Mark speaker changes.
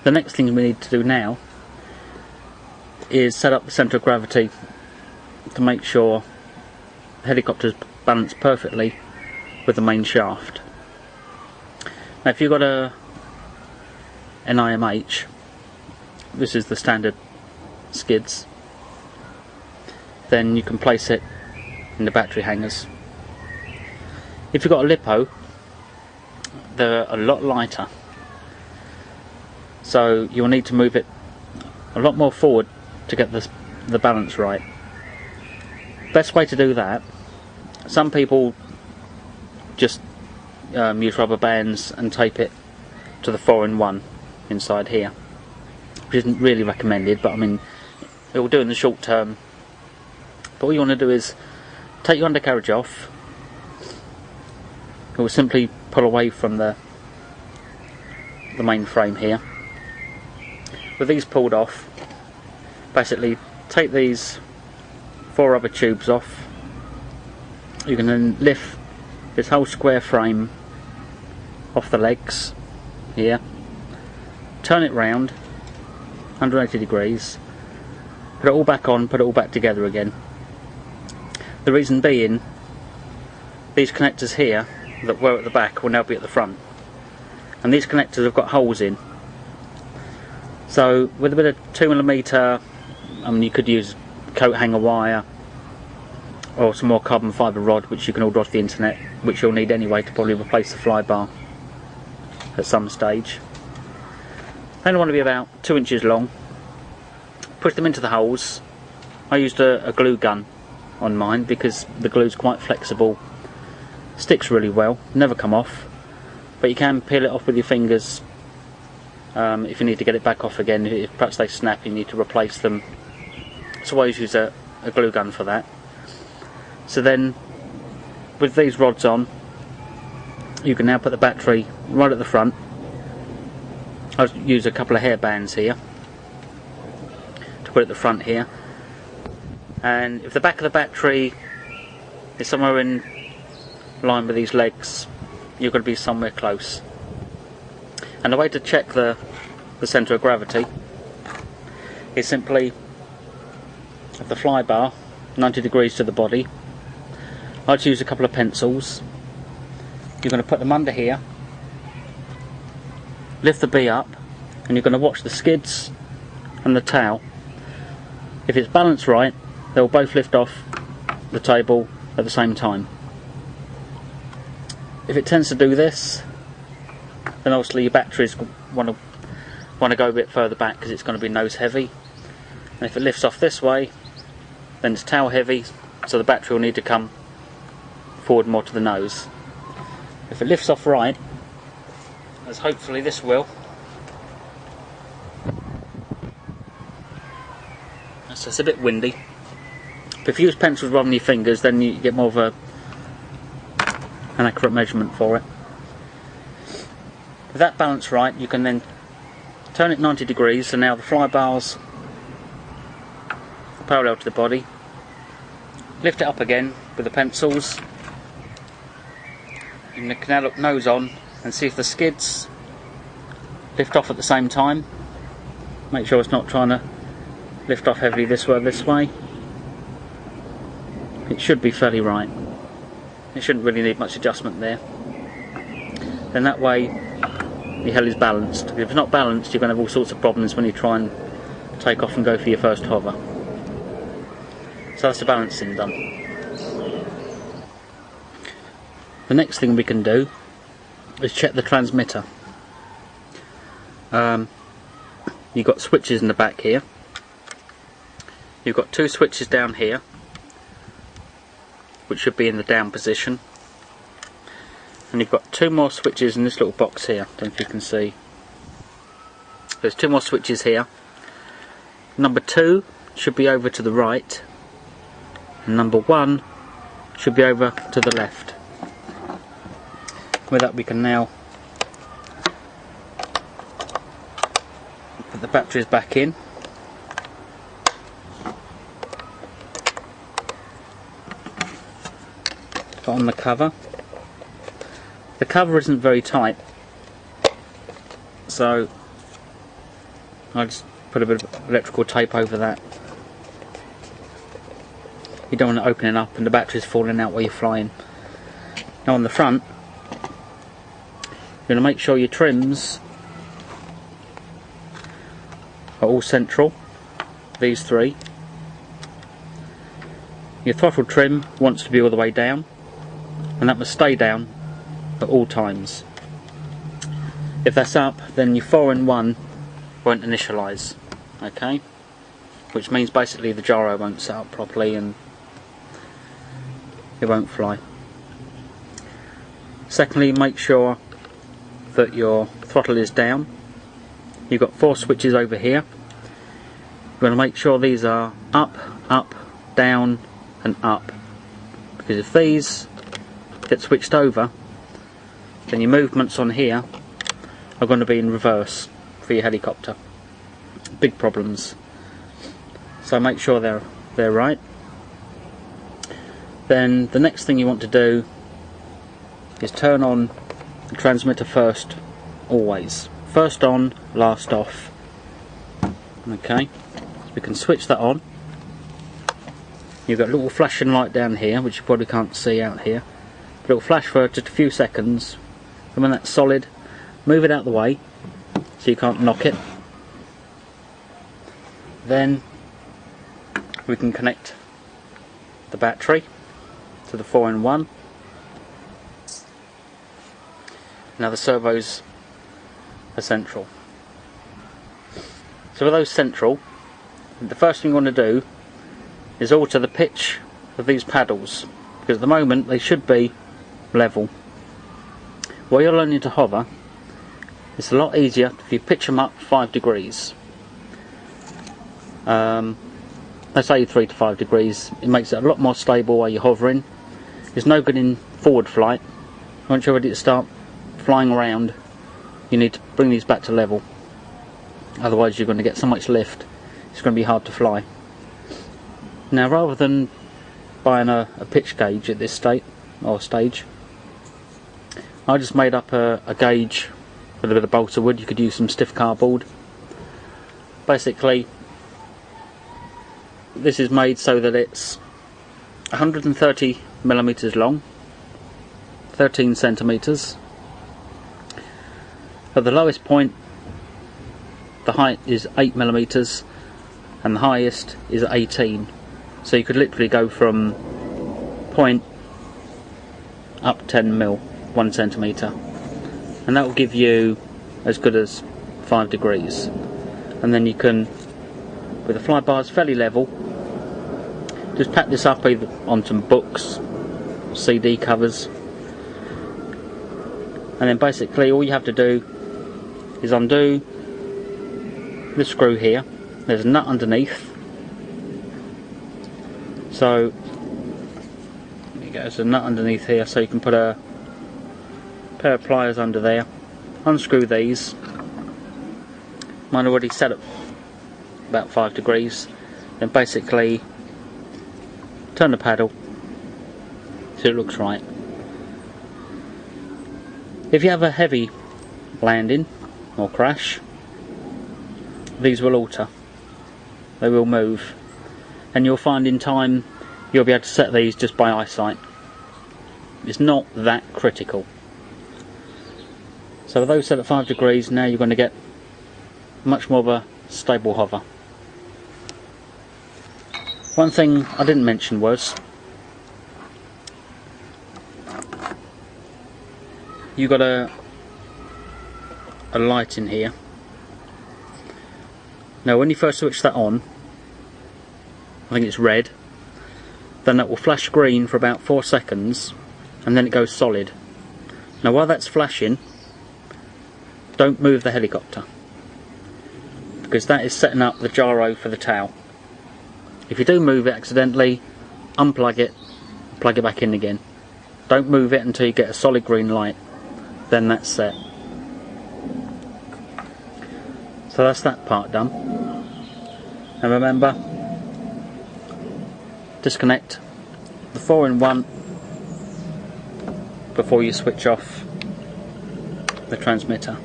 Speaker 1: The next thing we need to do now is set up the centre of gravity to make sure the helicopter's balanced perfectly with the main shaft. Now if you've got an IMH, this is the standard skids, then you can place it in the battery hangers. If you've got a lipo, they're a lot lighter, so you'll need to move it a lot more forward to get the balance right. Best way to do that, some people just use rubber bands and tape it to the 4-in-1 inside here, which isn't really recommended, but I mean it will do in the short term. But what you want to do is take your undercarriage off. It will simply pull away from the main frame here. With these pulled off, basically take these 4 rubber tubes off. You can then lift this whole square frame off the legs here, turn it round 180 degrees, put it all back on, put it all back together again. The reason being, these connectors here that were at the back will now be at the front, and these connectors have got holes in. So with a bit of 2mm, I mean you could use coat hanger wire or some more carbon fibre rod, which you can order off the internet, which you'll need anyway to probably replace the fly bar at some stage. They only want to be about 2 inches long. Push them into the holes. I used a glue gun on mine because the glue's quite flexible, sticks really well, never come off, but you can peel it off with your fingers if you need to get it back off again. If perhaps they snap, you need to replace them, so I always use a glue gun for that. So then with these rods on, you can now put the battery right at the front. I'll use a couple of hair bands here to put at the front here, and if the back of the battery is somewhere in line with these legs, you're going to be somewhere close. And the way to check the centre of gravity is simply have the fly bar 90 degrees to the body. I'd use a couple of pencils. You're going to put them under here, lift the B up, and you're going to watch the skids and the tail. If it's balanced right, they'll both lift off the table at the same time. If it tends to do this, then obviously your batteries want to go a bit further back because it's going to be nose heavy. And if it lifts off this way, then it's tail heavy, so the battery will need to come forward more to the nose. If it lifts off right, as hopefully this will, so it's a bit windy, but if you use pencils rather than your fingers, then you get more of an accurate measurement for it. With that balance right, you can then turn it 90 degrees, so now the fly bar's parallel to the body. Lift it up again with the pencils. You can now look nose on and see if the skids lift off at the same time. Make sure it's not trying to lift off heavily this way or this way. It should be fairly right. It shouldn't really need much adjustment there. Then that way your heli is balanced. If it's not balanced, you're going to have all sorts of problems when you try and take off and go for your first hover. So that's the balancing done. The next thing we can do is check the transmitter. You've got switches in the back here. You've got 2 switches down here, which should be in the down position. And you've got 2 more switches in this little box here. I don't know if you can see. There's 2 more switches here. Number 2 should be over to the right, and number 1 should be over to the left. With that, we can now put the batteries back in. Put on the cover. The cover isn't very tight, so I just put a bit of electrical tape over that. You don't want it opening up and the batteries falling out while you're flying. Now on the front, you're going to make sure your trims are all central, these three. Your throttle trim wants to be all the way down, and that must stay down at all times. If that's up, then your 4-in-1 won't initialise, okay? Which means basically the gyro won't set up properly and it won't fly. Secondly, make sure that your throttle is down. You've got 4 switches over here. You're going to make sure these are up, up, down and up, because if these get switched over, then your movements on here are going to be in reverse for your helicopter. Big problems. So make sure they're right. Then the next thing you want to do is turn on the transmitter first, always. First on, last off. Okay, we can switch that on. You've got a little flashing light down here, which you probably can't see out here. But it'll flash for just a few seconds, and when that's solid, move it out of the way so you can't knock it. Then we can connect the battery to the 4-in-1. Now the servos are central. So with those central, the first thing you want to do is alter the pitch of these paddles, because at the moment they should be level. While you're learning to hover, it's a lot easier if you pitch them up 5 degrees. Let's say 3 to 5 degrees. It makes it a lot more stable while you're hovering. There's no good in forward flight. Once you're ready to start flying around, you need to bring these back to level. Otherwise you're going to get so much lift, it's going to be hard to fly. Now rather than buying a pitch gauge at this stage, I just made up a gauge with a bit of balsa wood. You could use some stiff cardboard. Basically, this is made so that it's 130 millimeters long, 13 centimeters. At the lowest point, the height is 8 millimeters, and the highest is 18. So you could literally go from point up 10 mil, 1 centimeter, and that will give you as good as 5 degrees. And then you can, with the flybars fairly level, just pack this up either on some books, CD covers, and then basically all you have to do is undo the screw here. There's a nut underneath, so there's a nut underneath here, so you can put a pair of pliers under there, unscrew these. Mine already set up about 5 degrees. Then basically turn the paddle so it looks right. If you have a heavy landing or crash, these will alter, they will move, and you'll find in time you'll be able to set these just by eyesight. It's not that critical. So with those set at 5 degrees, now you're going to get much more of a stable hover. One thing I didn't mention was you got a light in here. Now when you first switch that on, I think it's red, then that will flash green for about 4 seconds and then it goes solid. Now while that's flashing, don't move the helicopter, because that is setting up the gyro for the tail. If you do move it accidentally, unplug it, plug it back in again. Don't move it until you get a solid green light, then that's set. So that's that part done. And remember, disconnect the 4-in-1 before you switch off the transmitter.